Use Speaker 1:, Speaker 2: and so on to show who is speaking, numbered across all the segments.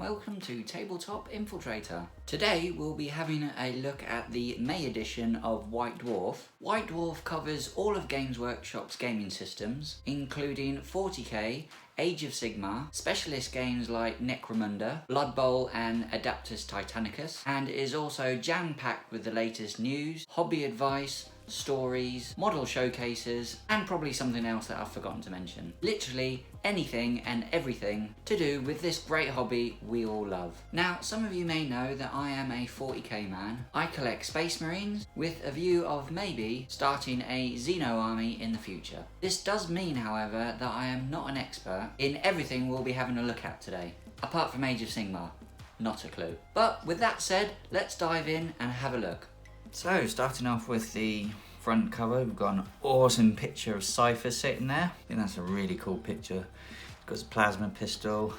Speaker 1: welcome to Tabletop-Infiltrator. Today we'll be having a look at the May edition of White Dwarf. White Dwarf covers all of Games Workshop's gaming systems, including 40k, Age of Sigmar, specialist games like Necromunda, Blood Bowl and Adeptus Titanicus, and is also jam-packed with the latest news, hobby advice, stories, model showcases, and probably something else that I've forgotten to mention. Literally anything and everything to do with this great hobby we all love. Now, some of you may know that I am a 40k man. I collect Space Marines with a view of maybe starting a Xeno army in the future. This does mean, however, that I am not an expert in everything we'll be having a look at today, apart from Age of Sigmar. Not a clue. But with that said, let's dive in and have a look. So, starting off with the front cover, we've got an awesome picture of Cypher sitting there. I think that's a really cool picture. He's got his plasma pistol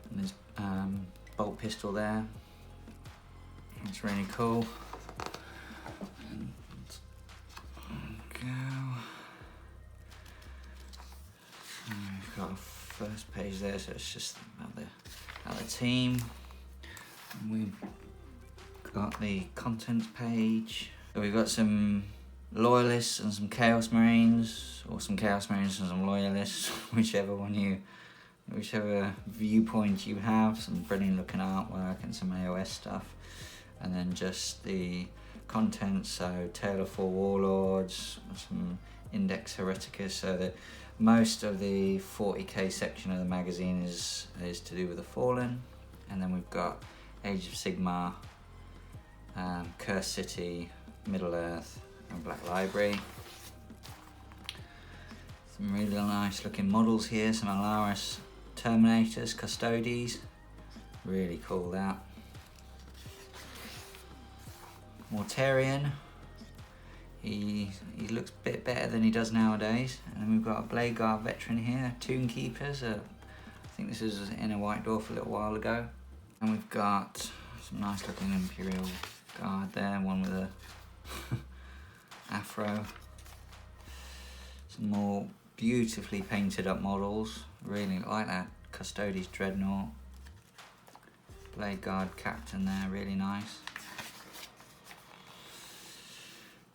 Speaker 1: and his bolt pistol there. That's really cool. And go. So we've got a first page there, so it's just about the team. And we've got the contents page. So we've got some loyalists and some chaos marines, or some chaos marines and some loyalists, whichever viewpoint you have. Some brilliant looking artwork and some AOS stuff, and then just the contents. So Tale of Four Warlords, some Index Hereticus. So that most of the 40k section of the magazine is to do with the Fallen, and then we've got Age of Sigmar, Cursed City, Middle Earth and Black Library. Some really nice looking models here, some Alaris Terminators, Custodes, really cool that. Mortarion, he looks a bit better than he does nowadays. And then we've got a Blade Guard veteran here, Tomb Keepers, I think this was in a White Dwarf a little while ago. And we've got some nice looking Imperial Guard there, one with a afro. Some more beautifully painted up models, really like that Custodes Dreadnought. Blade Guard Captain there, really nice.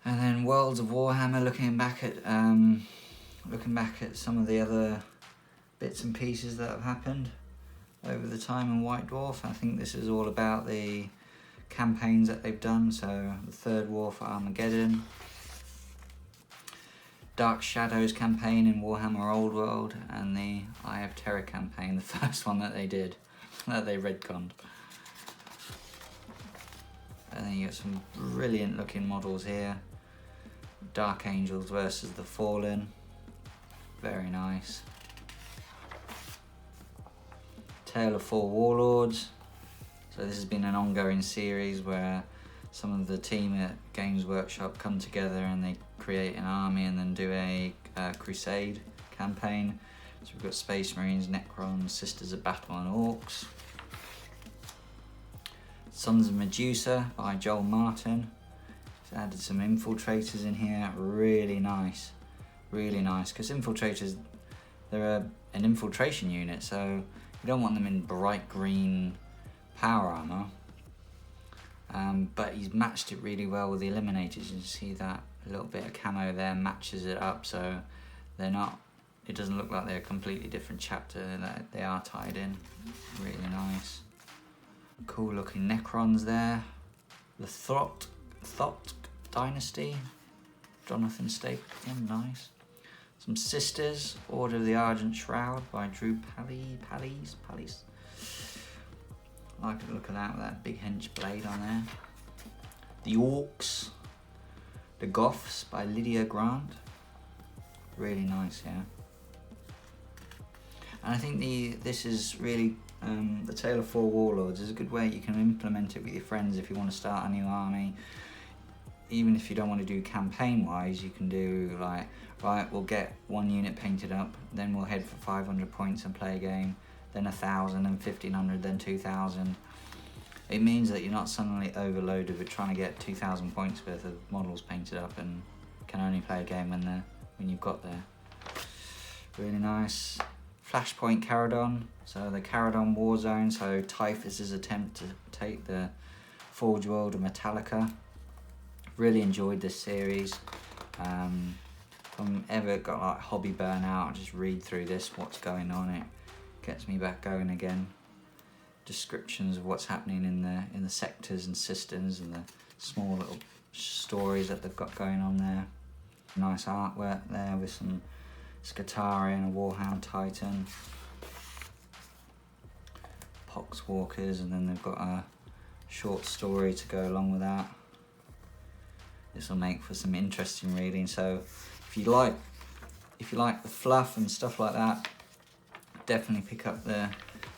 Speaker 1: And then Worlds of Warhammer, looking back at some of the other bits and pieces that have happened over the time in White Dwarf. I think this is all about the campaigns that they've done. So the Third War for Armageddon, Dark Shadows campaign in Warhammer Old World, and the Eye of Terror campaign, the first one that they did, that they retconned. And then you got some brilliant looking models here. Dark Angels versus the Fallen, very nice. Tale of Four Warlords. So this has been an ongoing series where some of the team at Games Workshop come together and they create an army and then do a crusade campaign. So we've got Space Marines, Necrons, Sisters of Battle and Orcs. Sons of Medusa by Joel Martin. He's added some infiltrators in here, really nice, because infiltrators, they're an infiltration unit, so you don't want them in bright green power armor, but he's matched it really well with the eliminators. You can see that a little bit of camo there matches it up, so they're not, it doesn't look like they're a completely different chapter, they are tied in. Really nice. Cool looking Necrons there. The Thought Dynasty, Jonathan Stapleton, nice. Some Sisters, Order of the Argent Shroud by Drew Pallies. I like the look of that with that big hench blade on there. The Orcs, the Goths by Lydia Grant, really nice, yeah. And I think this is really, the Tale of Four Warlords is a good way you can implement it with your friends if you want to start a new army. Even if you don't want to do campaign wise, you can do like, right, we'll get one unit painted up, then we'll head for 500 points and play a game, then 1,000 and 1,500, then 2,000. It means that you're not suddenly overloaded with trying to get 2,000 points worth of models painted up and can only play a game when you've got there. Really nice. Flashpoint Caradon, so the Caradon War Zone, so Typhus's attempt to take the Forge World of Metallica. Really enjoyed this series. If I'm ever got like hobby burnout, I'll just read through this, what's going on. It gets me back going again. Descriptions of what's happening in the sectors and systems and the small little stories that they've got going on there. Nice artwork there with some Scutari and a Warhound Titan, Poxwalkers, and then they've got a short story to go along with that. This will make for some interesting reading. So if you like the fluff and stuff like that, definitely pick up the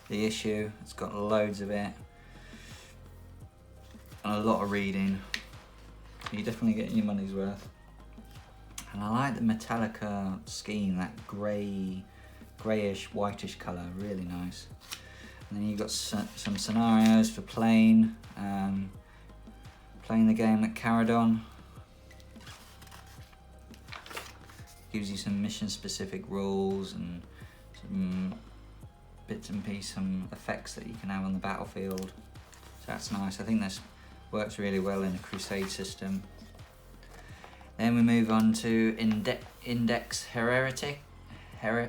Speaker 1: issue. It's got loads of it and a lot of reading. You're definitely getting your money's worth. And I like the Metallica scheme, that greyish, whitish colour, really nice. And then you've got some scenarios for playing the game at Caradon. Gives you some mission-specific rules and some bits and pieces, some effects that you can have on the battlefield. So that's nice. I think this works really well in a Crusade system. Then we move on to Index Hereticus. I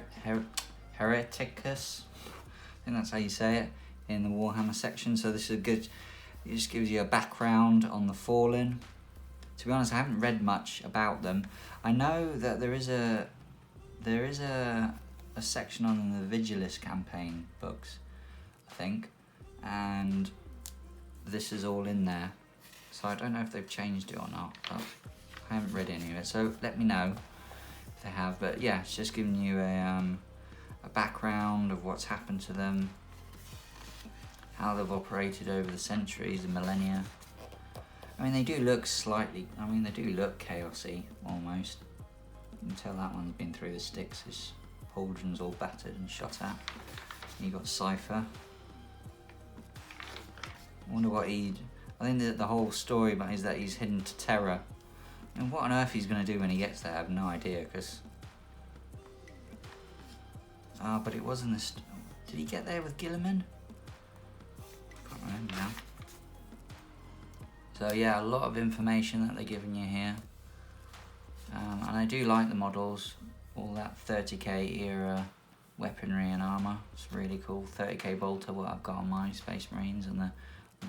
Speaker 1: think that's how you say it in the Warhammer section. So this is good. It just gives you a background on the Fallen. To be honest, I haven't read much about them. I know that there is a section on the Vigilus campaign books, I think, and this is all in there. So I don't know if they've changed it or not, but I haven't read any of it. So let me know if they have. But yeah, it's just giving you a background of what's happened to them, how they've operated over the centuries and millennia. I mean, they do look chaosy, almost. You can tell that one's been through the sticks. His pauldron's all battered and shot at. You got Cypher. I wonder what I think that the whole story about is that he's hidden to Terra. And what on earth he's going to do when he gets there, I have no idea, because... but it wasn't this... Did he get there with Gilliman? Can't remember now. So yeah, a lot of information that they're giving you here. And I do like the models, all that 30k era weaponry and armour. It's really cool. 30k bolter, what I've got on my Space Marines, and the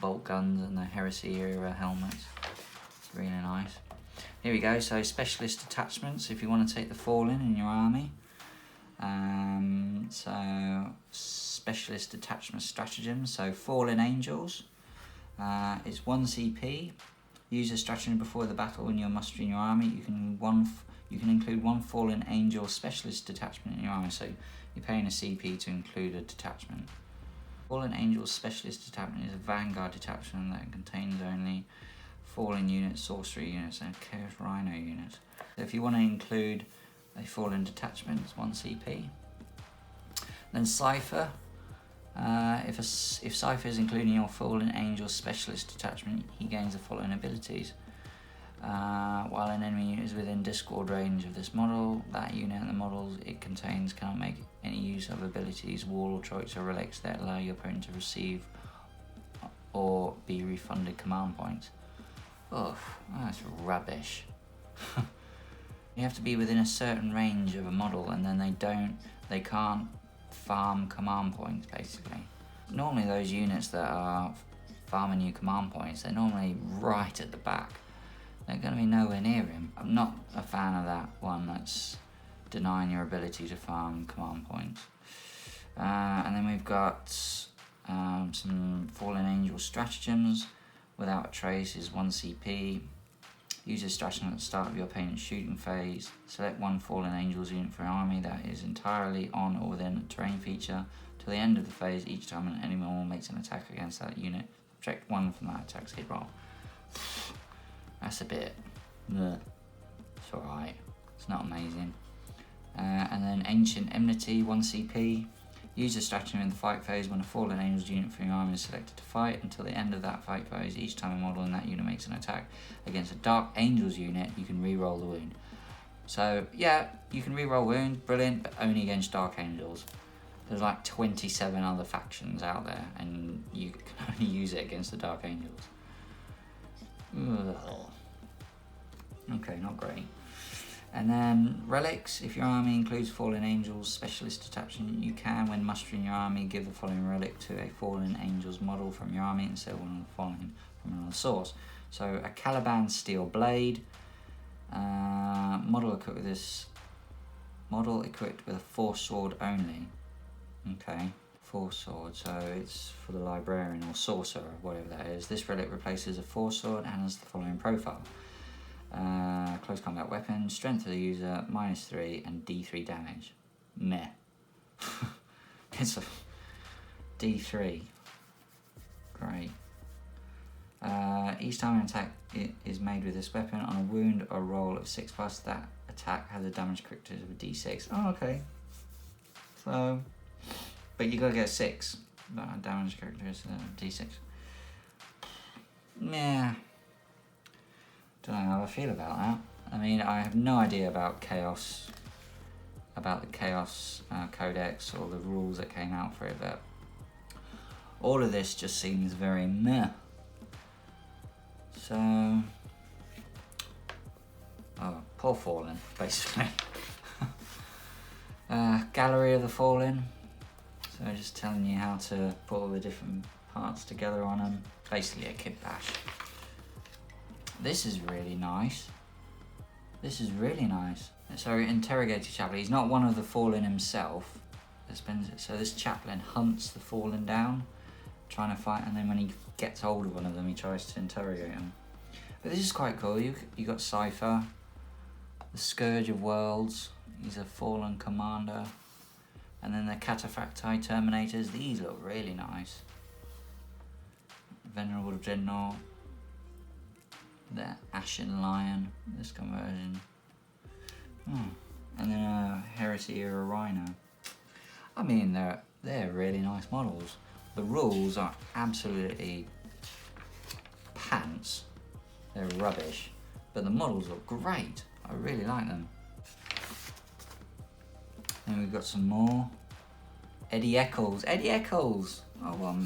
Speaker 1: bolt guns and the Heresy era helmets. It's really nice. Here we go, so specialist attachments if you want to take the Fallen in your army. So specialist attachment stratagems, so Fallen Angels. It's 1 CP. Use a stratagem before the battle when you're mustering your army. You can include one Fallen Angel specialist detachment in your army, so you're paying a CP to include a detachment. Fallen Angel specialist detachment is a Vanguard detachment that contains only Fallen units, sorcery units, and Chaos Rhino units. So if you want to include a Fallen detachment, it's 1 CP. Then Cypher. If Cypher is included in your Fallen Angel specialist detachment, he gains the following abilities. While an enemy unit is within Discord range of this model, that unit and the models it contains cannot make any use of abilities, wall or tropes or relics that allow your opponent to receive or be refunded command points. Oh, that's rubbish. You have to be within a certain range of a model, and then they can't farm command points, basically. Normally those units that are farming you command points, they're normally right at the back. They're going to be nowhere near him. I'm not a fan of that one that's denying your ability to farm command points. And then we've got some Fallen Angel stratagems. Without a trace is 1 CP. Use a stratagem at the start of your opponent's shooting phase. Select one Fallen Angels unit for an army that is entirely on or within a terrain feature. Till the end of the phase, each time an enemy makes an attack against that unit, subtract 1 from that attack's hit roll. That's a bit... It's alright. It's not amazing. And then Ancient Enmity, 1 CP. Use a stratagem in the fight phase when a Fallen Angels unit from your army is selected to fight. Until the end of that fight phase, each time a model in that unit makes an attack against a Dark Angels unit, you can re-roll the wound. So, yeah, you can re-roll wound, brilliant, but only against Dark Angels. There's like 27 other factions out there, and you can only use it against the Dark Angels. Ugh. Okay, not great. And then relics. If your army includes fallen angels specialist attachment, you can, when mustering your army, give the following relic to a fallen angels model from your army instead of one of the following from another source. So a Caliban steel blade, model equipped with this. Model equipped with a force sword only. Okay, force sword. So it's for the librarian or sorcerer, whatever that is. This relic replaces a force sword and has the following profile. Close combat weapon, strength of the user, -3 and D3 damage. Meh. It's a D3. Great. Each time an attack is made with this weapon, on a wound or roll of 6+, that attack has a damage characteristic of a D6. Oh, okay. So, but you gotta get 6. But damage characteristic of a D6. Meh. Don't know how I feel about that. I mean, I have no idea about Chaos, about the Chaos Codex or the rules that came out for it, but all of this just seems very meh. So, oh, poor Fallen, basically. Gallery of the Fallen. So just telling you how to put all the different parts together on them. Basically a kit bash. This is really nice. This is really nice. So Interrogator Chaplain, he's not one of the Fallen himself. So this Chaplain hunts the Fallen down, trying to fight, and then when he gets hold of one of them, he tries to interrogate him. But this is quite cool. You got Cypher, the Scourge of Worlds, he's a Fallen commander. And then the Cataphracti Terminators, these look really nice. Venerable Dreadnought. The Ashen Lion, this conversion. And then a Heresy Era Rhino. I mean, they're really nice models. The rules are absolutely pants. They're rubbish, but the models look great. I really like them. Then we've got some more. Eddie Eccles. Eddie Eccles. Oh,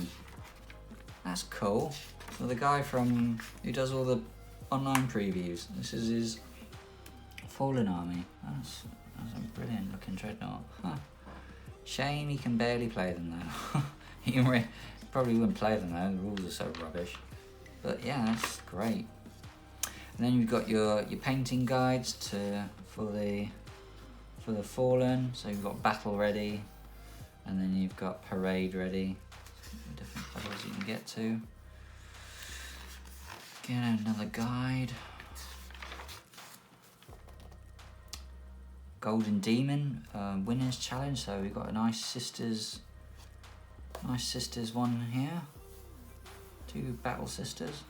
Speaker 1: that's cool. So the guy from who does all the online previews. This is his Fallen army. That's a brilliant looking dreadnought. Huh. Shame he can barely play them though. He probably wouldn't play them though. The rules are so rubbish. But yeah, that's great. And then you've got your painting guides for the Fallen. So you've got Battle Ready, and then you've got Parade Ready. Different colours you can get to. Get another guide. Golden Demon Winners Challenge. So we've got a nice sisters one here. 2 Battle Sisters.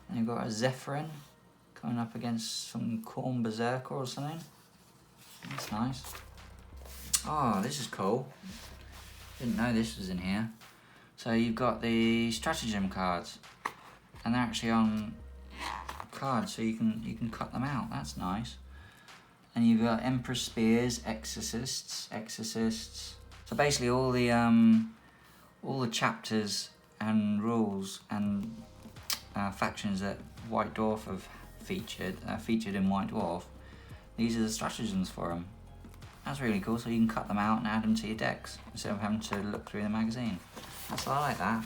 Speaker 1: And you've got a Zephyrin coming up against some Khorne Berserker or something. That's nice. Oh, this is cool. Didn't know this was in here. So you've got the Stratagem Cards, and they're actually on cards, so you can cut them out. That's nice. And you've got Emperor Spears, Exorcists. So basically all the chapters and rules and factions that White Dwarf have featured in White Dwarf. These are the stratagems for them. That's really cool. So you can cut them out and add them to your decks instead of having to look through the magazine. So I like that.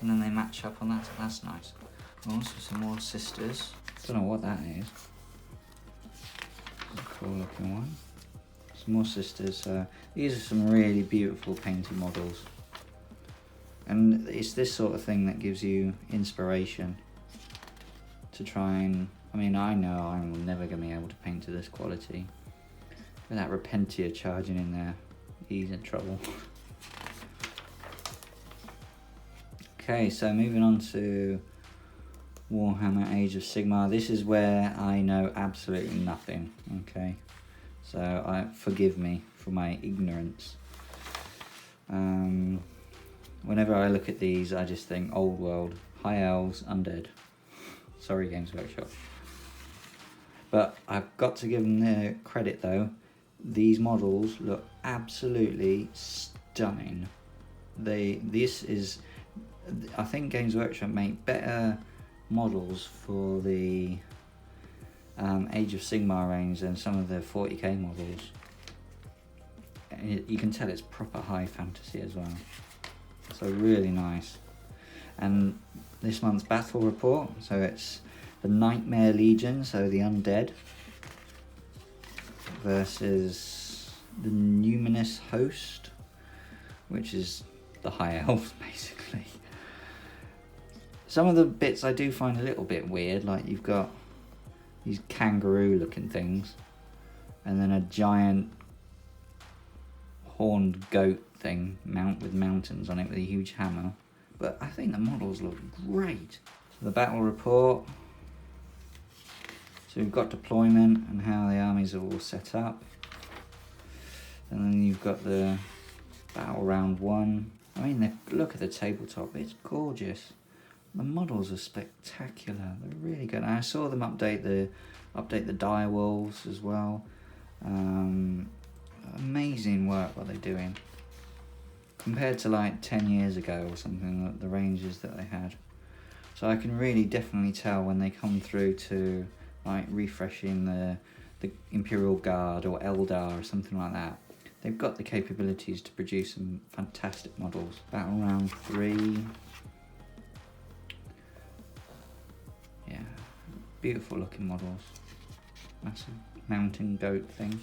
Speaker 1: And then they match up on that. So that's nice. Also some more sisters. Don't know what that is. It's a cool looking one. Some more sisters. These are some really beautiful painted models. And it's this sort of thing that gives you inspiration to try and... I mean, I know I'm never going to be able to paint to this quality. With that Repentia charging in there, he's in trouble. Okay, so moving on to Warhammer Age of Sigmar. This is where I know absolutely nothing, okay? So forgive me for my ignorance. Whenever I look at these, I just think Old World, High Elves, Undead. Sorry, Games Workshop. But I've got to give them their credit though. These models look absolutely stunning. This is, I think Games Workshop make better models for the Age of Sigmar range than some of the 40k models. And you can tell it's proper high fantasy as well. So really nice. And this month's battle report, so it's the Nightmare Legion, so the Undead, versus the Lumineth host, which is the High Elves, basically. Some of the bits I do find a little bit weird, like you've got these kangaroo looking things, and then a giant horned goat thing with mountains on it with a huge hammer. But I think the models look great. So the battle report. So we've got deployment and how the armies are all set up. And then you've got the battle round 1. I mean, look at the tabletop, it's gorgeous. The models are spectacular, they're really good. And I saw them update the dire wolves as well. Amazing work what they're doing. Compared to like 10 years ago or something, the ranges that they had. So I can really definitely tell when they come through to like refreshing the Imperial Guard or Eldar or something like that. They've got the capabilities to produce some fantastic models. Battle round 3. Yeah, beautiful looking models. Massive mountain goat thing.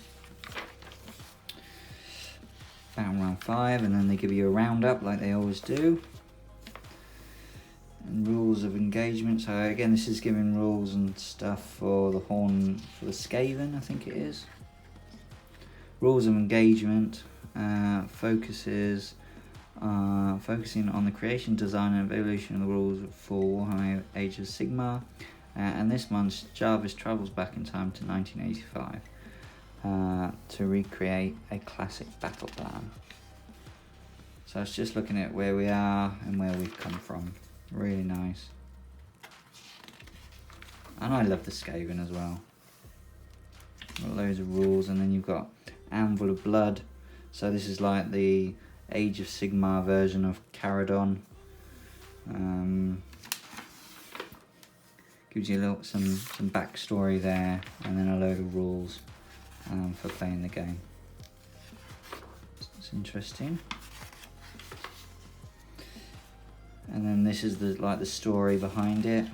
Speaker 1: Battle round 5, and then they give you a roundup like they always do. And rules of engagement. So again, this is giving rules and stuff for the Skaven, I think it is. Rules of engagement focusing on the creation, design and evolution of the rules for Warhammer Age of Sigmar. And this month, Jarvis travels back in time to 1985 to recreate a classic battle plan. So it's just looking at where we are and where we've come from. Really nice. And I love the Skaven as well. Got loads of rules, and then you've got Anvil of Blood. So this is like the Age of Sigmar version of Caradon. Gives you some backstory there, and then a load of rules for playing the game. It's interesting. And then this is the story behind it.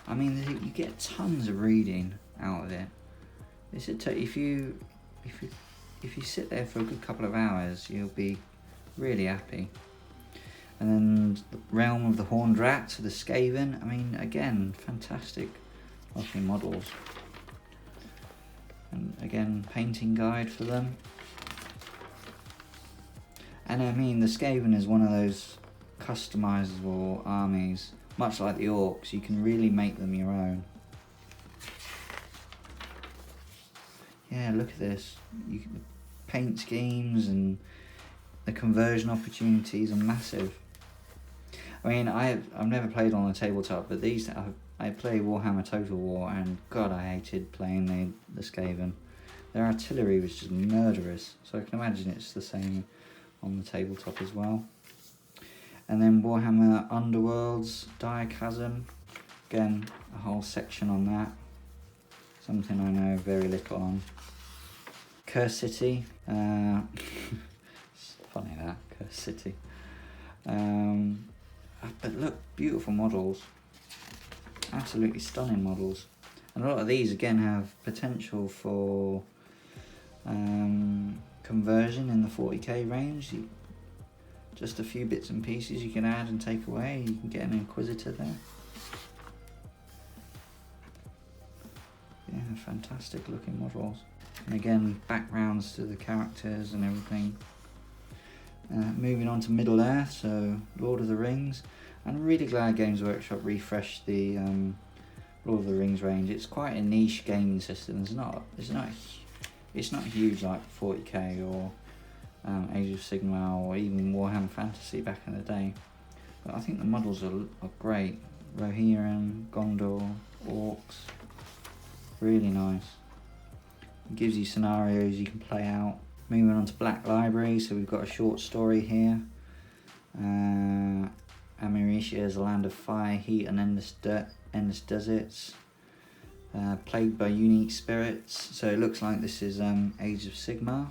Speaker 1: I mean, you get tons of reading out of it. If you sit there for a good couple of hours, you'll be really happy. And then the Realm of the Horned Rat, the Skaven. I mean, again, fantastic looking models. And again, painting guide for them. And I mean, the Skaven is one of those customizable armies, much like the Orcs. You can really make them your own. Yeah, look at this. The paint schemes and the conversion opportunities are massive. I mean, I've never played on a tabletop, but I play Warhammer Total War, and God, I hated playing the Skaven. Their artillery was just murderous, so I can imagine it's the same on the tabletop as well. And then Warhammer Underworlds, Diachasm. Again, a whole section on that. Something I know very little on. Curse City. It's funny that, Curse City. But look, beautiful models. Absolutely stunning models. And a lot of these again have potential for conversion in the 40k range. Just a few bits and pieces you can add and take away. You can get an Inquisitor there. Yeah, fantastic looking models. And again, backgrounds to the characters and everything. Moving on to Middle Earth, so Lord of the Rings. I'm really glad Games Workshop refreshed the Lord of the Rings range. It's quite a niche gaming system. It's not huge like 40k or Age of Sigma or even Warhammer Fantasy back in the day. But I think the models are great. Rohirrim, Gondor, Orcs. Really nice. It gives you scenarios you can play out. Moving on to Black Library, so we've got a short story here. Americia is a land of fire, heat and endless deserts. Plagued by unique spirits. So it looks like this is Age of Sigmar.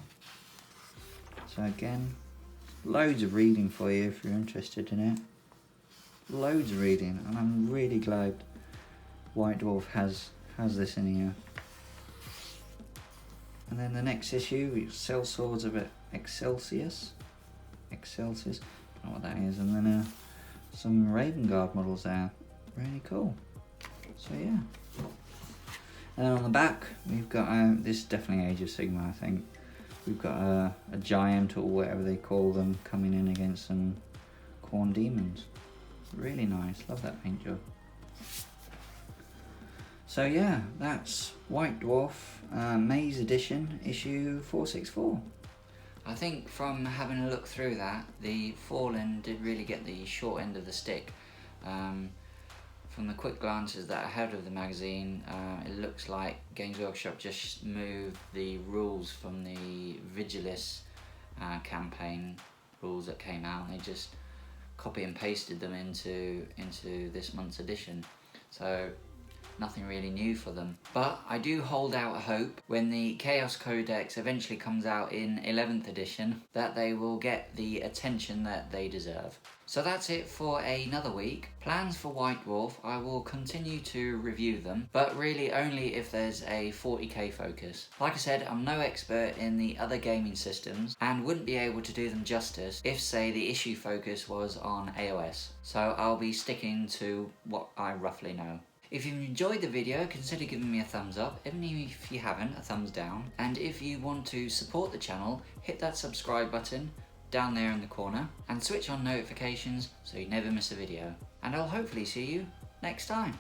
Speaker 1: So again, loads of reading for you if you're interested in it. Loads of reading, and I'm really glad White Dwarf has this in here. And then the next issue, we Cell Swords of Excelsius, I don't know what that is, and then some Raven Guard models there, really cool. So yeah. And then on the back, we've got, this is definitely Age of Sigma, I think. We've got a giant, or whatever they call them, coming in against some Khorne demons. Really nice, love that paint job. So yeah, that's White Dwarf, May's edition, issue 464. I think from having a look through that, the Fallen did really get the short end of the stick. From the quick glances that I had of the magazine, it looks like Games Workshop just moved the rules from the Vigilis campaign rules that came out, and they just copy and pasted them into this month's edition. So nothing really new for them. But I do hold out hope when the Chaos Codex eventually comes out in 11th edition that they will get the attention that they deserve. So that's it for another week. Plans for White Dwarf, I will continue to review them, but really only if there's a 40k focus. Like I said, I'm no expert in the other gaming systems and wouldn't be able to do them justice if, say, the issue focus was on AOS. So I'll be sticking to what I roughly know. If you've enjoyed the video, consider giving me a thumbs up, even if you haven't, a thumbs down. And if you want to support the channel, hit that subscribe button down there in the corner and switch on notifications so you never miss a video. And I'll hopefully see you next time.